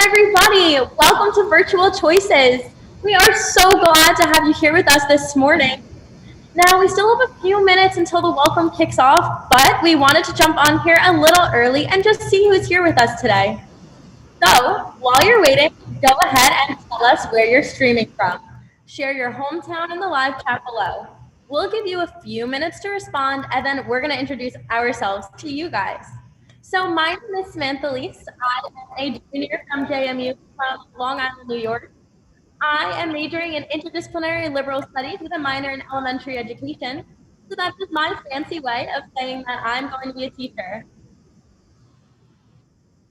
everybody. Welcome to Virtual Choices. We are so glad to have you here with us this morning. Now, we still have a few minutes until the welcome kicks off, but we wanted to jump on here a little early and just see who's here with us today. So, while you're waiting, go ahead and tell us where you're streaming from. Share your hometown in the live chat below. We'll give you a few minutes to respond, and then we're going to introduce ourselves to you guys. So, my name is Samantha Elise. I am a junior from JMU from Long Island, New York. I am majoring in interdisciplinary liberal studies with a minor in elementary education. So, that's just my fancy way of saying that I'm going to be a teacher.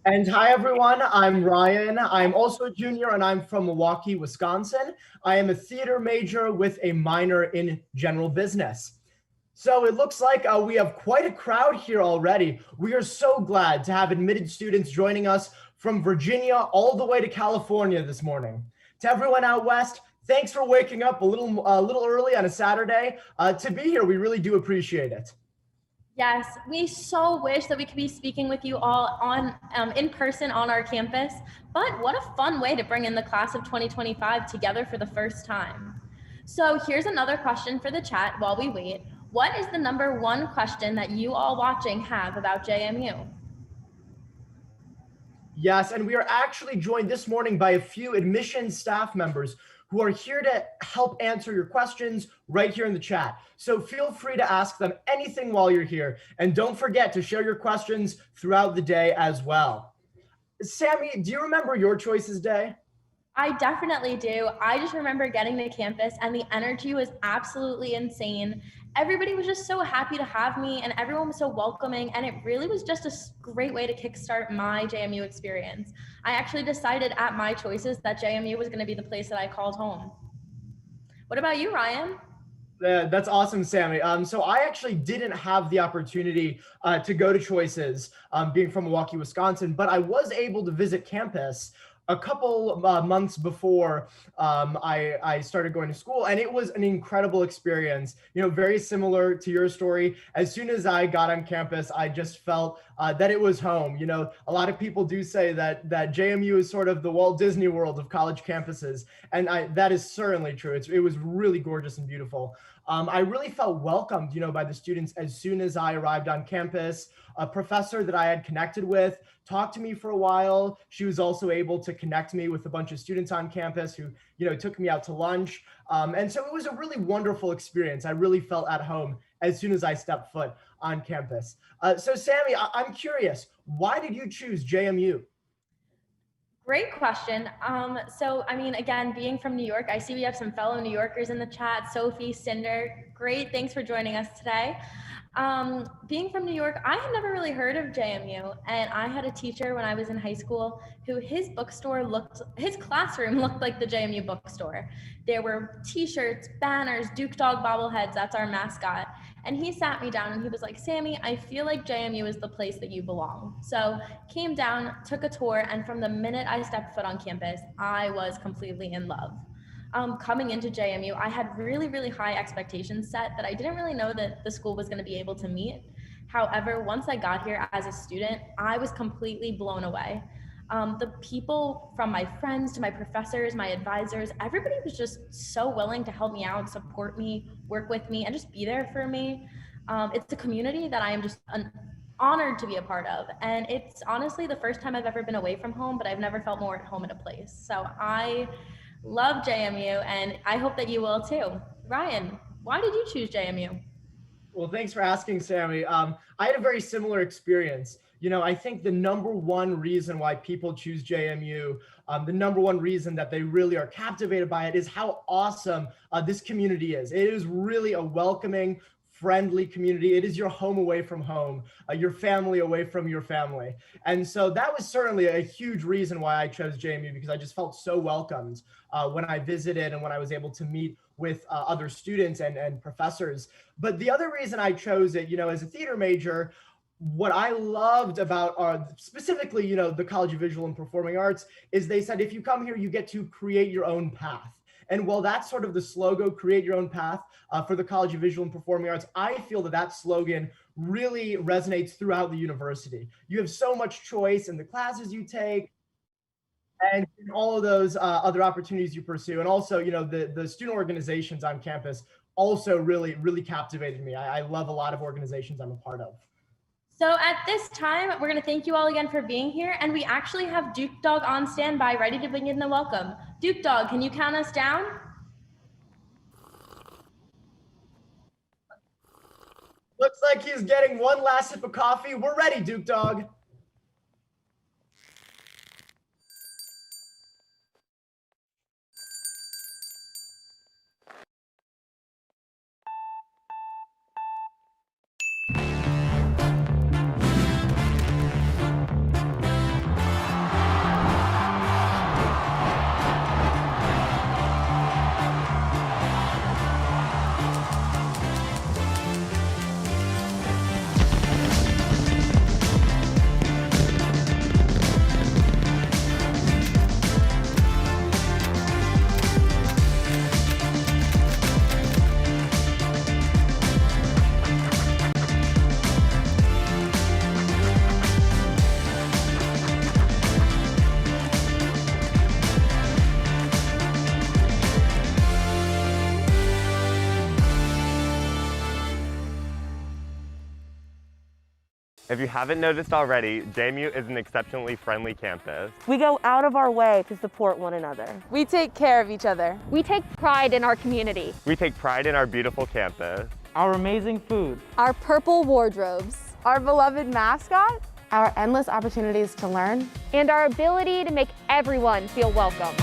And hi, everyone. I'm Ryan. I'm also a junior, and I'm from Milwaukee, Wisconsin. I am a theater major with a minor in general business. So it looks like we have quite a crowd here already. We are so glad to have admitted students joining us from Virginia all the way to California this morning. To everyone out west, thanks for waking up a little early on a Saturday to be here. We really do appreciate it. Yes, we so wish that we could be speaking with you all on in person on our campus, but what a fun way to bring in the class of 2025 together for the first time. So here's another question for the chat while we wait. What is the number one question that you all watching have about JMU? Yes, and we are actually joined this morning by a few admissions staff members who are here to help answer your questions right here in the chat. So feel free to ask them anything while you're here. And don't forget to share your questions throughout the day as well. Sammy, do you remember your choices day? I definitely do. I just remember getting to campus and the energy was absolutely insane. Everybody was just so happy to have me and everyone was so welcoming, and it really was just a great way to kickstart my JMU experience. I actually decided at my choices that JMU was going to be the place that I called home. What about you, Ryan? That's awesome, Sammy. So I actually didn't have the opportunity to go to Choices, being from Milwaukee, Wisconsin, but I was able to visit campus a couple months before I started going to school, and it was an incredible experience. You know, very similar to your story. As soon as I got on campus, I just felt that it was home. You know, a lot of people do say that JMU is sort of the Walt Disney World of college campuses, and that is certainly true. It was really gorgeous and beautiful. I really felt welcomed, you know, by the students as soon as I arrived on campus. A professor that I had connected with talked to me for a while. She was also able to connect me with a bunch of students on campus who, you know, took me out to lunch. And so it was a really wonderful experience. I really felt at home as soon as I stepped foot on campus. So Sammy, I'm curious, why did you choose JMU? Great question. So, I mean, again, being from New York, I see we have some fellow New Yorkers in the chat. Sophie, Cinder, great. Thanks for joining us today. Being from New York, I had never really heard of JMU, and I had a teacher when I was in high school who his classroom looked like the JMU bookstore. There were t-shirts, banners, Duke Dog bobbleheads, that's our mascot. And he sat me down and he was like, Sammy, I feel like JMU is the place that you belong. So came down, took a tour, and from the minute I stepped foot on campus, I was completely in love. Coming into JMU, I had really, really high expectations set that I didn't really know that the school was going to be able to meet. However, once I got here as a student, I was completely blown away. The people, from my friends to my professors, my advisors, everybody was just so willing to help me out, support me, work with me, and just be there for me. It's a community that I am just honored to be a part of. And it's honestly the first time I've ever been away from home, but I've never felt more at home at a place. So I love JMU, and I hope that you will too. Ryan, why did you choose JMU? Well, thanks for asking, Sammy. I had a very similar experience. You know, I think the number one reason why people choose JMU, the number one reason that they really are captivated by it is how awesome this community is. It is really a welcoming, friendly community. It is your home away from home, your family away from your family. And so that was certainly a huge reason why I chose JMU, because I just felt so welcomed when I visited and when I was able to meet with other students and professors. But the other reason I chose it, you know, as a theater major, what I loved about specifically, you know, the College of Visual and Performing Arts is they said, if you come here, you get to create your own path. And while that's sort of the slogan, create your own path for the College of Visual and Performing Arts, I feel that slogan really resonates throughout the university. You have so much choice in the classes you take, and in all of those other opportunities you pursue. And also, the student organizations on campus also really, really captivated me. I love a lot of organizations I'm a part of. So at this time, we're going to thank you all again for being here. And we actually have Duke Dog on standby, ready to begin the welcome. Duke Dog, can you count us down? Looks like he's getting one last sip of coffee. We're ready, Duke Dog. If you haven't noticed already, JMU is an exceptionally friendly campus. We go out of our way to support one another. We take care of each other. We take pride in our community. We take pride in our beautiful campus. Our amazing food. Our purple wardrobes. Our beloved mascot. Our endless opportunities to learn. And our ability to make everyone feel welcome.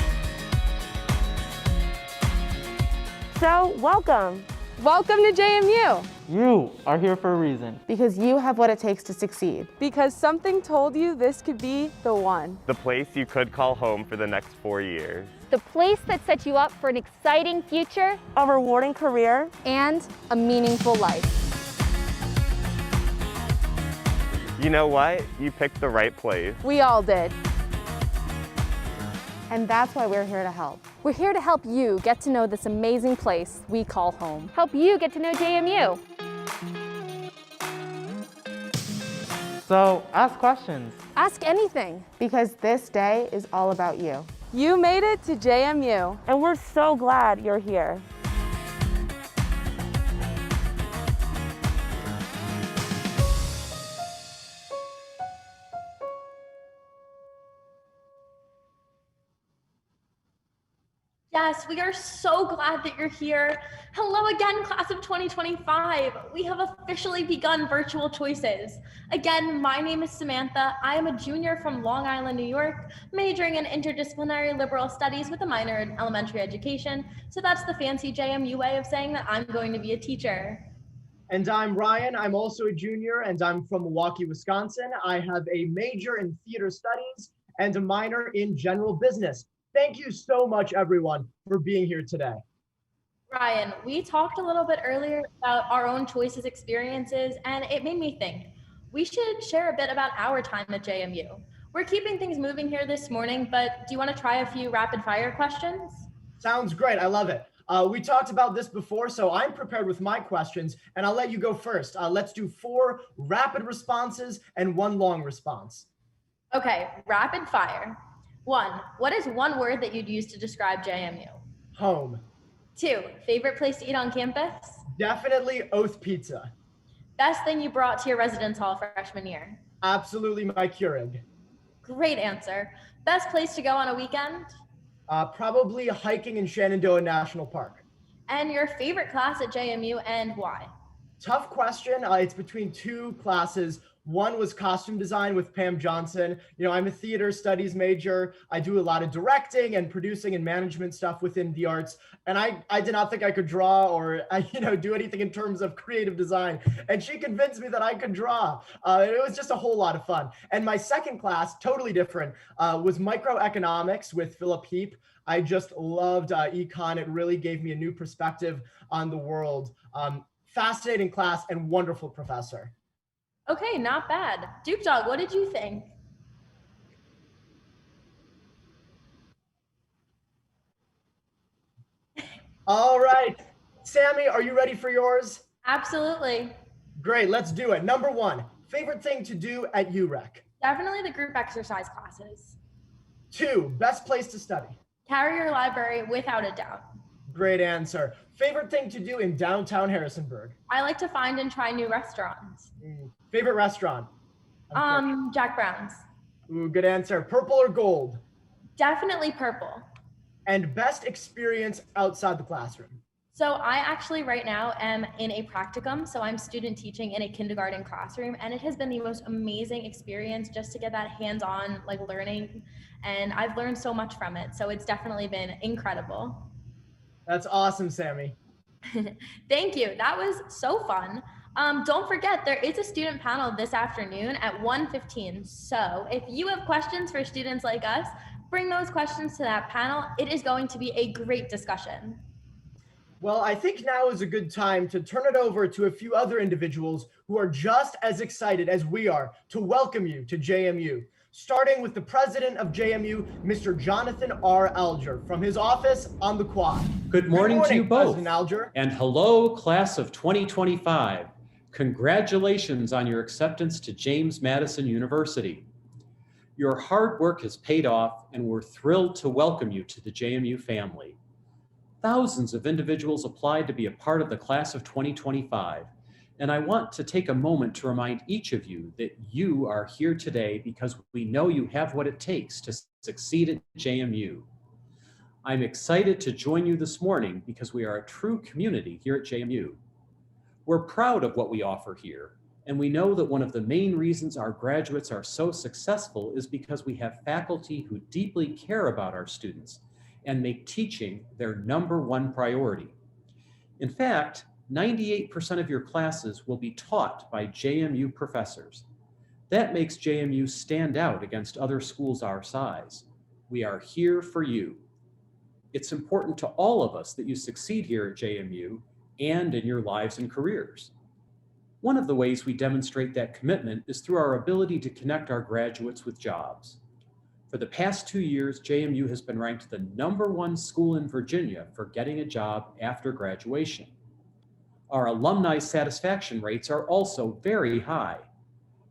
So, welcome. Welcome to JMU. You are here for a reason. Because you have what it takes to succeed. Because something told you this could be the one. The place you could call home for the next 4 years. The place that sets you up for an exciting future, A rewarding career, And a meaningful life. You know what? You picked the right place. We all did. and that's why we're here to help. We're here to help you get to know this amazing place we call home. help you get to know JMU. So ask questions. Ask anything. Because this day is all about you. You made it to JMU. And we're so glad you're here. Yes, we are so glad that you're here. Hello again, class of 2025. We have officially begun virtual choices. Again, my name is Samantha. I am a junior from Long Island, New York, majoring in interdisciplinary liberal studies with a minor in elementary education. So that's the fancy JMU way of saying that I'm going to be a teacher. And I'm Ryan. I'm also a junior, and I'm from Milwaukee, Wisconsin. I have a major in theater studies and a minor in general business. Thank you so much, everyone, for being here today. Ryan, we talked a little bit earlier about our own choices experiences, and it made me think we should share a bit about our time at JMU. We're keeping things moving here this morning, but do you want to try a few rapid fire questions? Sounds great. I love it. We talked about this before, so I'm prepared with my questions, and I'll let you go first. Let's do 4 rapid responses and 1 long response. Okay, rapid fire. 1, what is one word that you'd use to describe JMU? Home. 2, favorite place to eat on campus? Definitely Oath Pizza. Best thing you brought to your residence hall freshman year? Absolutely my Keurig. Great answer. Best place to go on a weekend? Probably hiking in Shenandoah National Park. And your favorite class at JMU and why? Tough question. It's between 2 classes. One was costume design with Pam Johnson. You know, I'm a theater studies major. I do a lot of directing and producing and management stuff within the arts. And I did not think I could draw or, do anything in terms of creative design. And she convinced me that I could draw. It was just a whole lot of fun. And my second class, totally different, was microeconomics with Philip Heap. I just loved econ. It really gave me a new perspective on the world. Fascinating class and wonderful professor. Okay, not bad. Duke Dog, what did you think? All right. Sammy, are you ready for yours? Absolutely. Great, let's do it. Number 1, favorite thing to do at UREC? Definitely the group exercise classes. 2, best place to study. Carrier Library, without a doubt. Great answer. Favorite thing to do in downtown Harrisonburg? I like to find and try new restaurants. Favorite restaurant? Jack Brown's. Ooh, good answer. Purple or gold? Definitely purple. And best experience outside the classroom? So I actually right now am in a practicum. So I'm student teaching in a kindergarten classroom, and it has been the most amazing experience just to get that hands-on like learning. And I've learned so much from it. So it's definitely been incredible. That's awesome, Sammy. Thank you. That was so fun. Don't forget, there is a student panel this afternoon at 1:15. So if you have questions for students like us, bring those questions to that panel. It is going to be a great discussion. Well, I think now is a good time to turn it over to a few other individuals who are just as excited as we are to welcome you to JMU. Starting with the president of JMU, Mr. Jonathan R. Alger, from his office on the quad. Good morning to you both. President Alger. And hello, class of 2025. Congratulations on your acceptance to James Madison University. Your hard work has paid off, and we're thrilled to welcome you to the JMU family. Thousands of individuals applied to be a part of the class of 2025, and I want to take a moment to remind each of you that you are here today because we know you have what it takes to succeed at JMU. I'm excited to join you this morning because we are a true community here at JMU. We're proud of what we offer here, and we know that one of the main reasons our graduates are so successful is because we have faculty who deeply care about our students and make teaching their #1 priority. In fact, 98% of your classes will be taught by JMU professors. That makes JMU stand out against other schools our size. We are here for you. It's important to all of us that you succeed here at JMU and in your lives and careers. One of the ways we demonstrate that commitment is through our ability to connect our graduates with jobs. For the past 2 years, JMU has been ranked the #1 school in Virginia for getting a job after graduation. Our alumni satisfaction rates are also very high.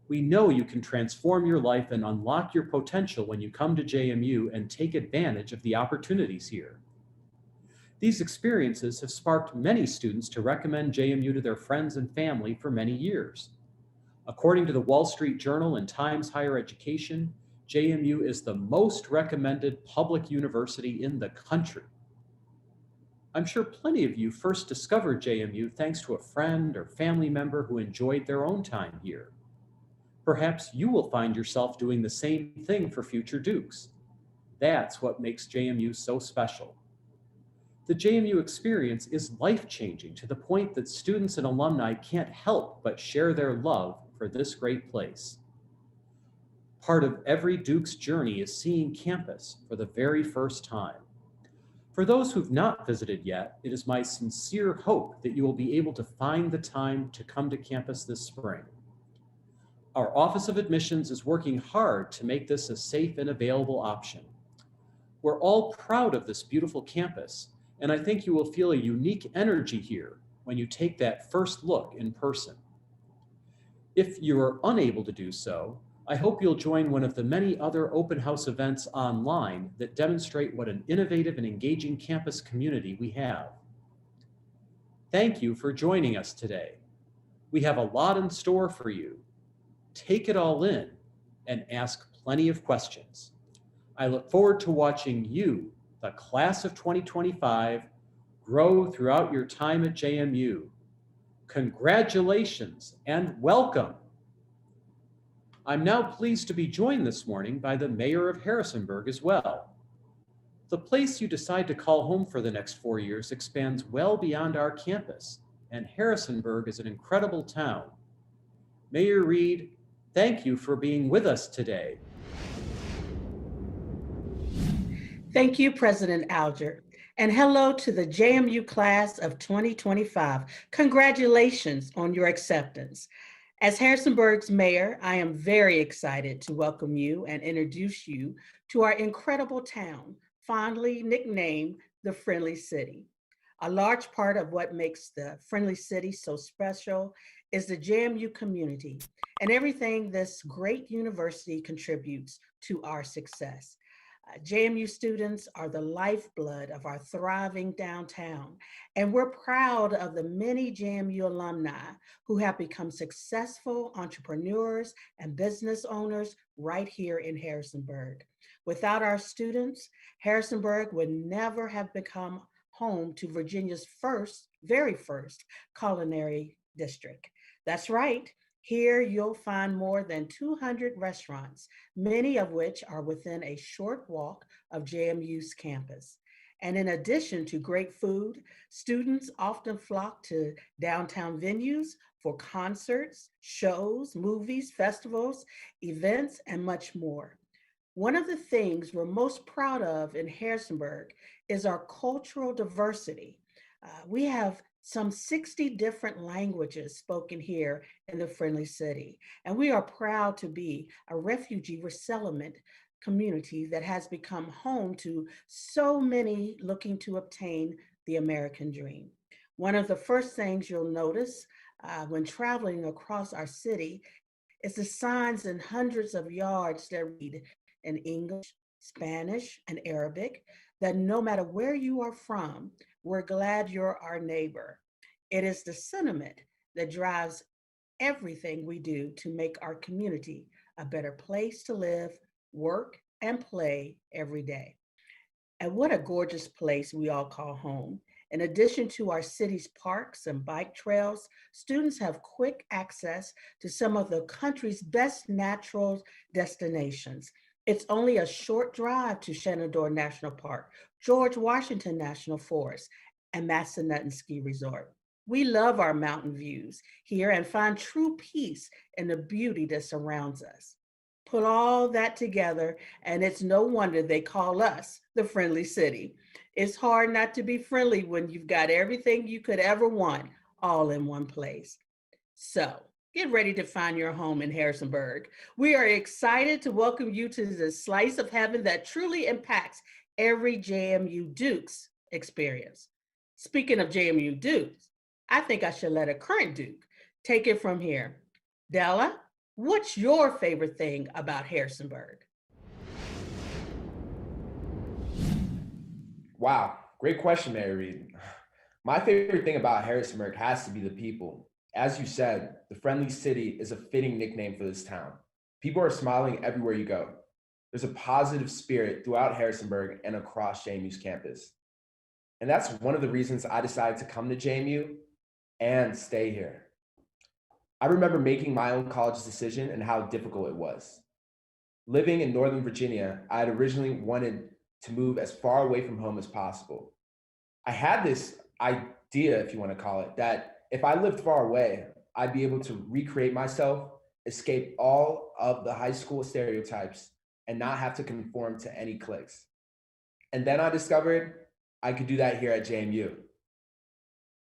We know you can transform your life and unlock your potential when you come to JMU and take advantage of the opportunities here. These experiences have sparked many students to recommend JMU to their friends and family for many years. According to the Wall Street Journal and Times Higher Education, JMU is the most recommended public university in the country. I'm sure plenty of you first discovered JMU thanks to a friend or family member who enjoyed their own time here. Perhaps you will find yourself doing the same thing for future Dukes. That's what makes JMU so special. The JMU experience is life-changing to the point that students and alumni can't help but share their love for this great place. Part of every Duke's journey is seeing campus for the very first time. For those who've not visited yet, it is my sincere hope that you will be able to find the time to come to campus this spring. Our Office of Admissions is working hard to make this a safe and available option. We're all proud of this beautiful campus, and I think you will feel a unique energy here when you take that first look in person. If you are unable to do so, I hope you'll join one of the many other open house events online that demonstrate what an innovative and engaging campus community we have. Thank you for joining us today. We have a lot in store for you. Take it all in and ask plenty of questions. I look forward to watching you, the class of 2025, grow throughout your time at JMU. Congratulations and welcome. I'm now pleased to be joined this morning by the mayor of Harrisonburg as well. The place you decide to call home for the next 4 years expands well beyond our campus, and Harrisonburg is an incredible town. Mayor Reed, thank you for being with us today. Thank you, President Alger. And hello to the JMU class of 2025. Congratulations on your acceptance. As Harrisonburg's mayor, I am very excited to welcome you and introduce you to our incredible town, fondly nicknamed the Friendly City. A large part of what makes the Friendly City so special is the JMU community and everything this great university contributes to our success. JMU students are the lifeblood of our thriving downtown, and we're proud of the many JMU alumni who have become successful entrepreneurs and business owners right here in Harrisonburg. Without our students, Harrisonburg would never have become home to Virginia's very first culinary district. That's right. Here you'll find more than 200 restaurants, many of which are within a short walk of JMU's campus. And in addition to great food, students often flock to downtown venues for concerts, shows, movies, festivals, events, and much more. One of the things we're most proud of in Harrisonburg is our cultural diversity. We have some 60 different languages spoken here in the Friendly City, and we are proud to be a refugee resettlement community that has become home to so many looking to obtain the American dream. One of the first things you'll notice when traveling across our city is the signs in hundreds of yards that read in English, Spanish, and Arabic that no matter where you are from, we're glad you're our neighbor. It is the sentiment that drives everything we do to make our community a better place to live, work, and play every day. And what a gorgeous place we all call home. In addition to our city's parks and bike trails, students have quick access to some of the country's best natural destinations. It's only a short drive to Shenandoah National Park, George Washington National Forest, and Madison Ski Resort. We love our mountain views here and find true peace in the beauty that surrounds us. Put all that together, and it's no wonder they call us the Friendly City. It's hard not to be friendly when you've got everything you could ever want all in one place. So, get ready to find your home in Harrisonburg. We are excited to welcome you to the slice of heaven that truly impacts every JMU Duke's experience. Speaking of JMU Dukes, I think I should let a current Duke take it from here. Della, what's your favorite thing about Harrisonburg? Wow, great question, Mary Reed. My favorite thing about Harrisonburg has to be the people. As you said, the Friendly City is a fitting nickname for this town. People are smiling everywhere you go. There's a positive spirit throughout Harrisonburg and across JMU's campus. And that's one of the reasons I decided to come to JMU and stay here. I remember making my own college decision and how difficult it was. Living in Northern Virginia, I had originally wanted to move as far away from home as possible. I had this idea, if you want to call it, that if I lived far away, I'd be able to recreate myself, escape all of the high school stereotypes, and not have to conform to any cliques. And then I discovered I could do that here at JMU.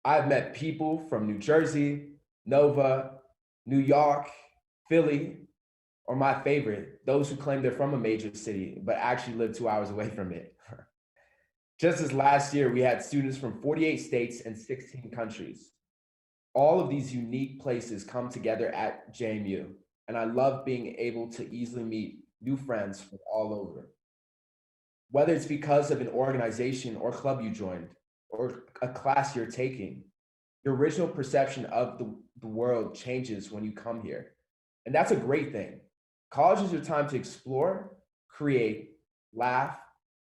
I've met people from New Jersey, Nova, New York, Philly, or my favorite, those who claim they're from a major city, but actually live 2 hours away from it. Just as last year, we had students from 48 states and 16 countries. All of these unique places come together at JMU, and I love being able to easily meet new friends from all over. Whether it's because of an organization or club you joined, or a class you're taking, your original perception of the world changes when you come here. And that's a great thing. College is your time to explore, create, laugh,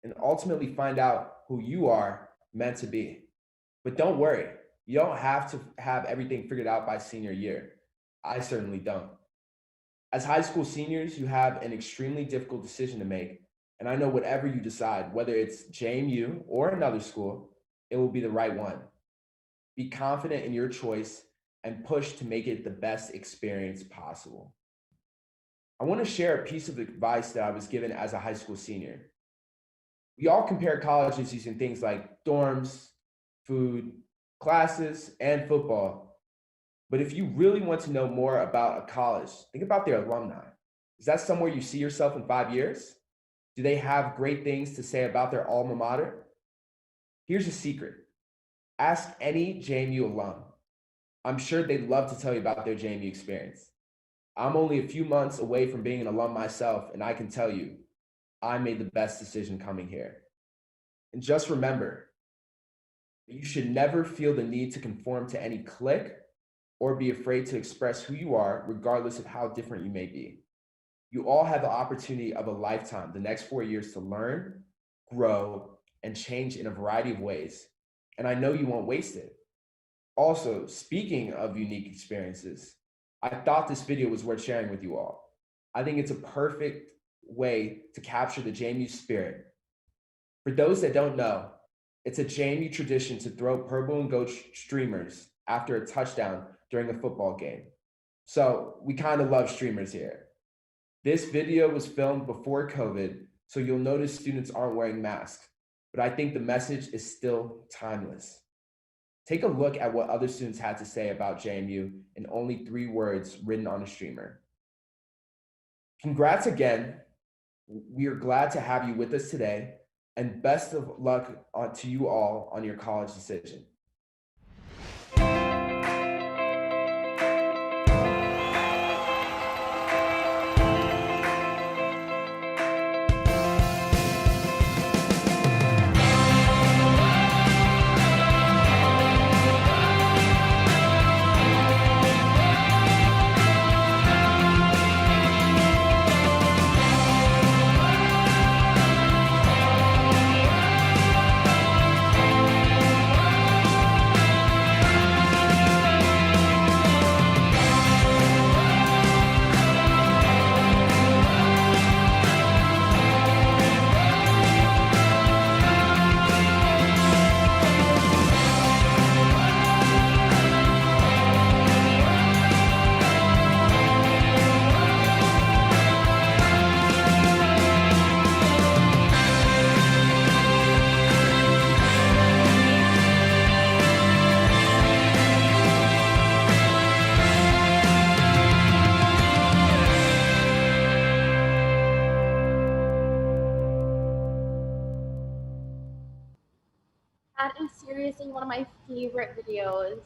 and ultimately find out who you are meant to be. But don't worry, you don't have to have everything figured out by senior year. I certainly don't. As high school seniors, you have an extremely difficult decision to make. And I know whatever you decide, whether it's JMU or another school, it will be the right one. Be confident in your choice and push to make it the best experience possible. I want to share a piece of advice that I was given as a high school senior. We all compare colleges using things like dorms, food, classes, and football. But if you really want to know more about a college, think about their alumni. Is that somewhere you see yourself in 5 years? Do they have great things to say about their alma mater? Here's a secret. Ask any JMU alum. I'm sure they'd love to tell you about their JMU experience. I'm only a few months away from being an alum myself, and I can tell you, I made the best decision coming here. And just remember, you should never feel the need to conform to any clique or be afraid to express who you are, regardless of how different you may be. You all have the opportunity of a lifetime, the next 4 years, to learn, grow, and change in a variety of ways. And I know you won't waste it. Also, speaking of unique experiences, I thought this video was worth sharing with you all. I think it's a perfect way to capture the JMU spirit. For those that don't know, it's a JMU tradition to throw purple and gold streamers after a touchdown during a football game. So we kind of love streamers here. This video was filmed before COVID, so you'll notice students aren't wearing masks, but I think the message is still timeless. Take a look at what other students had to say about JMU in only 3 words written on a streamer. Congrats again. We are glad to have you with us today, and best of luck to you all on your college decision. That is seriously one of my favorite videos.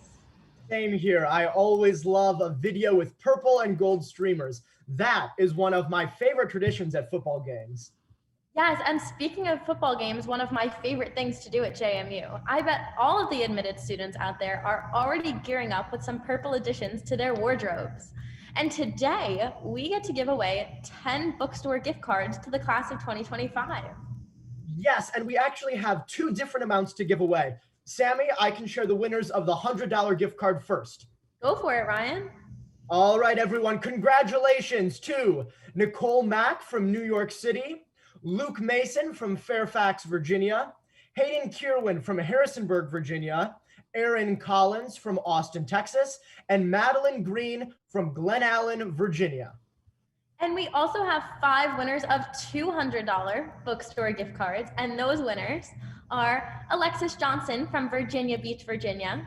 Same here. I always love a video with purple and gold streamers. That is one of my favorite traditions at football games. Yes, and speaking of football games, one of my favorite things to do at JMU. I bet all of the admitted students out there are already gearing up with some purple additions to their wardrobes. And today, we get to give away 10 bookstore gift cards to the class of 2025. Yes, and we actually have 2 different amounts to give away. Sammy, I can share the winners of the $100 gift card first. Go for it, Ryan. All right, everyone, congratulations to Nicole Mack from New York City, Luke Mason from Fairfax, Virginia, Hayden Kierwin from Harrisonburg, Virginia, Aaron Collins from Austin, Texas, and Madeline Green from Glen Allen, Virginia. And we also have 5 winners of $200 bookstore gift cards, and those winners are Alexis Johnson from Virginia Beach, Virginia,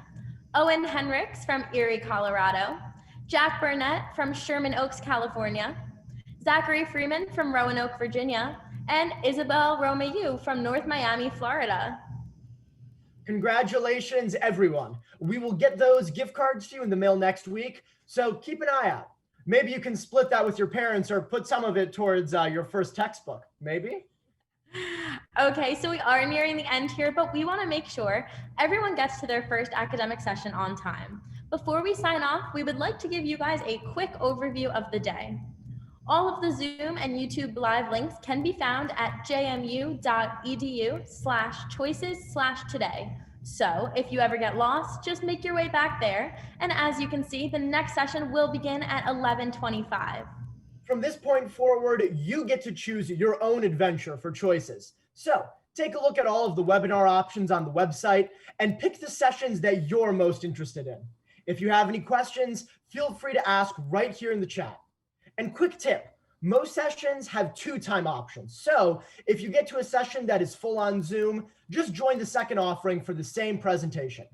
Owen Henricks from Erie, Colorado, Jack Burnett from Sherman Oaks, California, Zachary Freeman from Roanoke, Virginia, and Isabel Romeu from North Miami, Florida. Congratulations, everyone. We will get those gift cards to you in the mail next week, so keep an eye out. Maybe you can split that with your parents or put some of it towards your first textbook, maybe? Okay, so we are nearing the end here, but we want to make sure everyone gets to their first academic session on time. Before we sign off, we would like to give you guys a quick overview of the day. All of the Zoom and YouTube live links can be found at jmu.edu/choices/today. So if you ever get lost, just make your way back there. And as you can see, the next session will begin at 11:25. From this point forward, you get to choose your own adventure for choices. So take a look at all of the webinar options on the website and pick the sessions that you're most interested in. If you have any questions, feel free to ask right here in the chat. And quick tip, most sessions have 2 time options. So if you get to a session that is full on Zoom, just join the second offering for the same presentation.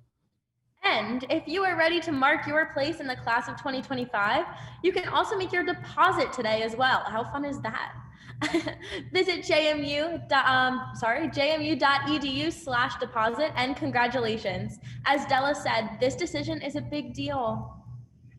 And if you are ready to mark your place in the class of 2025, you can also make your deposit today as well. How fun is that? Visit jmu.edu/deposit, and congratulations. As Della said, this decision is a big deal.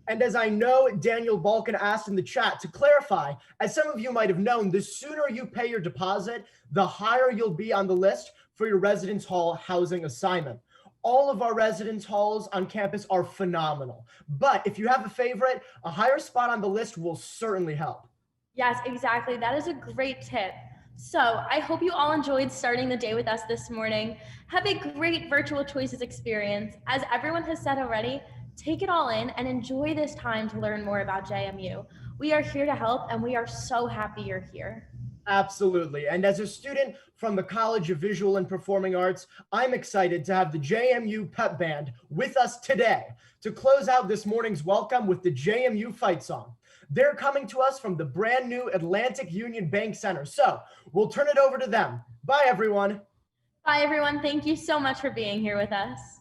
And as I know Daniel Balkan asked in the chat, to clarify, as some of you might have known, the sooner you pay your deposit, the higher you'll be on the list for your residence hall housing assignment. All of our residence halls on campus are phenomenal. But if you have a favorite, a higher spot on the list will certainly help. Yes, exactly. That is a great tip. So I hope you all enjoyed starting the day with us this morning. Have a great virtual choices experience. As everyone has said already, take it all in and enjoy this time to learn more about JMU. We are here to help, and we are so happy you're here. Absolutely. And as a student from the College of Visual and Performing Arts, I'm excited to have the JMU Pep Band with us today to close out this morning's welcome with the JMU Fight Song. They're coming to us from the brand new Atlantic Union Bank Center. So we'll turn it over to them. Bye, everyone. Bye, everyone. Thank you so much for being here with us.